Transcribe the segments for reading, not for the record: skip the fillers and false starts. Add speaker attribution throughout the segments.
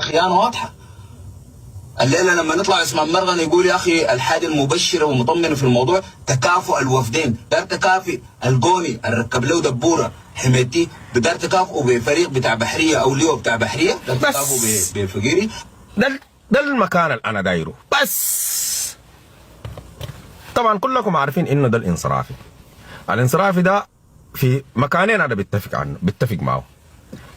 Speaker 1: خيانه واضحه. الليله لما نطلع عثمان مرغن يقول يا اخي الحاجه المبشره ومطمنه في الموضوع تكافؤ الوفدين، دار تكافئ القوني الركب له دبوره حميتي، بدار تكافئوا بفريق بتاع بحريه او لواء بتاع بحريه، دار تكافئوا بفقيري.
Speaker 2: ده المكان اللي انا دايره بس. طبعا كلكم عارفين انه ده الانصرافي ده في مكانين انا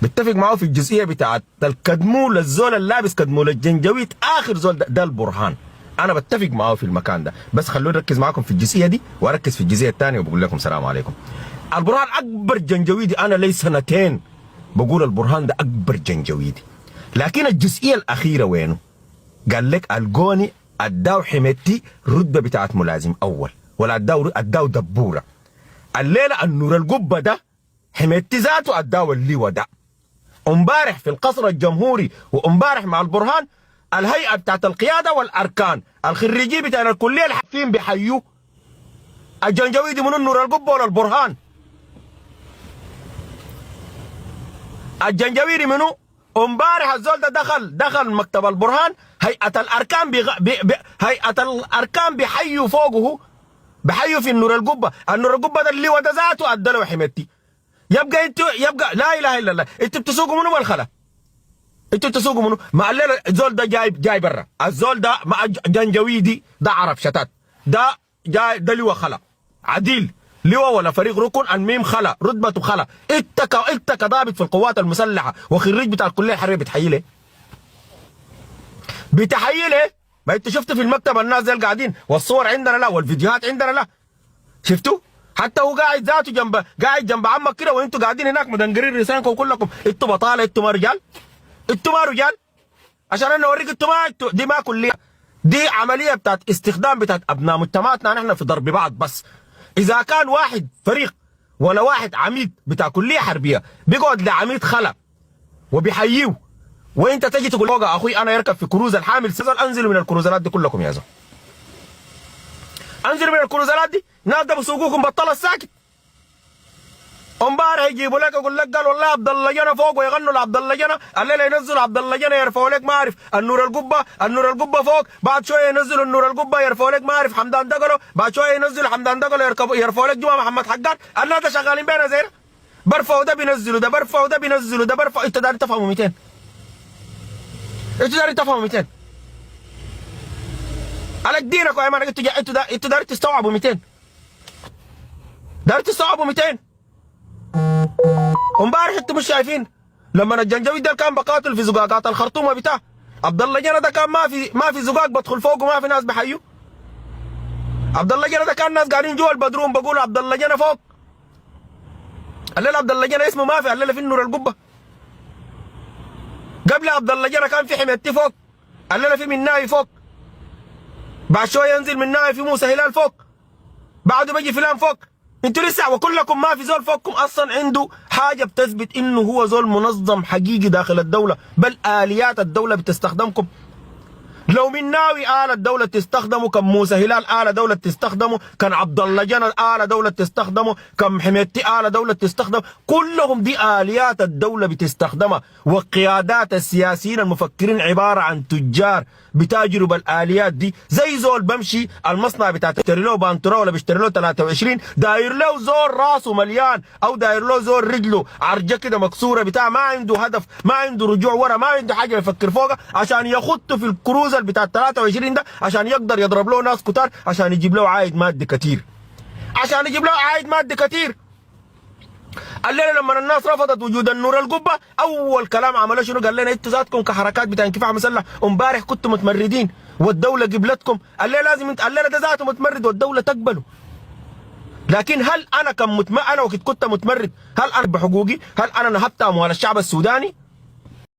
Speaker 2: بتفق معه في الجزئيه بتاعت الكدمول، الزول اللابس كدمول الجنجويد اخر زول ده البرهان، انا بتفق معه في المكان ده. بس خلوني اركز معاكم في الجزئيه دي واركز في الجزئيه الثانيه وبقول لكم سلام عليكم. البرهان اكبر جنجويدي، انا لي سنتين بقول البرهان ده اكبر جنجويدي، لكن الجزئيه الاخيره وينه؟ قال لك القوني اداو حميتي رتبه بتاعت ملازم اول، ولا اداو دبوره. الليله النور القبه ده حميتي ذاته اداو اللواء ده. امبارح في القصر الجمهوري وامبارح مع البرهان الهيئه بتاعت القياده والاركان الخريجين بتاع الكليه الحافين بيحيوا الجنجويدي من النور القبه ولا البرهان؟ الجنجويدي منو؟ امبارح الزول ده دخل مكتب البرهان، هيئه الاركان هيئه الاركان بيحيوا فوقه، بيحيوا في النور القبه ده اللواء ده ذاته ادى له حميتي. يبقى لا اله الا الله، انتوا بتسوقوا منو بالخلا؟ انتوا بتسوقوا منو؟ ما الليله الزول ده جاي برا، الزول ده مع جنجويدي ده عرب شتات، ده جاي ده لواء خلا عديل، لواء ولا فريق ركن الميم خلا، رتبته خلا. انت كضابط في القوات المسلحه وخريج بتاع الكليه الحربيه بتحيي ليه؟ ما انت شفت في المكتب الناس دي قاعدين والصور عندنا لا والفيديوهات عندنا لا، شفتوا؟ حتى هو قاعد ذاته قاعد جنب عمك كده وانتوا قاعدين هناك مدنقرين رسانكم كلكم. انتوا بطاله، انتوا ما رجال، انتوا ما رجال، عشان انا اوريك انتوا ما دي ما كليه، دي عمليه بتاعت استخدام بتاعت ابناء مجتمعاتنا نحن في ضرب بعض. بس اذا كان واحد فريق ولا واحد عميد بتاع كليه حربيه بيقعد لعميد خلا وبيحييه، وانت تجي تقول فوق اخوي انا يركب في كروز الحامل سيزر، انزلوا من الكروزات دي كلكم يا زلمه، انزلوا من الكروزات دي. ناس ده بسوقوكم بطل الساكت. امبارح يجيبوا لك يقول لك قال والله عبد الله جنى فوق ويغنوا لعبد الله جنى، الليله ينزلوا عبد الله جنى يرفعوا لك ما اعرف النور القبه فوق، بعد شويه ينزلوا النور القبه يرفعوا لك ما اعرف حمدان دقلو، بعد شويه ينزلوا حمدان دقلو يرفعوا لك جمعه محمد حقان. الناس ده شغالين بينا زي برفعوا ده بينزلوا ده، برفعوا ده بينزلوا ده، برفعوا. انت داري تفهموا 200، انتوا داري تفهموا 200 على دينك يا مان. انتوا داري تستوعبوا 200، داري تستوعبوا 200. امبارح انتوا مش شايفين لما الجنجويد ده كان بقاتل في زقاقات الخرطومه بتاع عبد الله جنى ده كان ما في زقاق بدخل فوق وما في ناس بحيوا. عبد الله جنى ده كان ناس قاعدين جوا البدروم بقولوا عبد الله جنى فوق. الليله عبد الله جنى اسمه ما في، الليله في النور القبه. قبل عبد الله جنى كان في حميتي فوق، الليله في مناي فوق، بعد شويه ينزل مناي في موسى هلال فوق، بعده بيجي فلان فوق. انتوا لسه وكلكم ما في زول فوقكم اصلا عنده حاجه بتثبت انه هو زول منظم حقيقي داخل الدوله، بل اليات الدوله بتستخدمكم. لو مناوي آلة دولة تستخدمه، كم موسى هلال آلة دولة تستخدمه، كان عبد الله جنى آلة دولة تستخدمه، كم حميتي آلة دولة تستخدم، كلهم دي آليات الدولة بتستخدمها. وقيادات السياسيين المفكرين عبارة عن تجار بتاجروا بالآليات دي. زي زول بمشي المصنع بتاع بيشتري له بانتورا ولا بيشتري له 23 داير له زول راسه مليان او داير له زول رجله عرجه كده مكسوره بتاع، ما عنده هدف، ما عنده رجوع ورا، ما عنده حاجه يفكر فوقها عشان يخط في الكروز بتاع 23 ده عشان يقدر يضرب له ناس كتار، عشان يجيب له عائد مادي كتير. الليله لما الناس رفضت وجود النور القبه اول كلام عمله شنو؟ قال لنا انتوا ذاتكم كحركات بتاع انكفاح مسلح امبارح كنتوا متمردين والدوله قبلتكم، الليله لازم الليله ده ذاته متمرد والدوله تقبله. لكن هل انا انا وقت كنت متمرد هل انا بحقوقي؟ هل انا نهبت اموال الشعب السوداني؟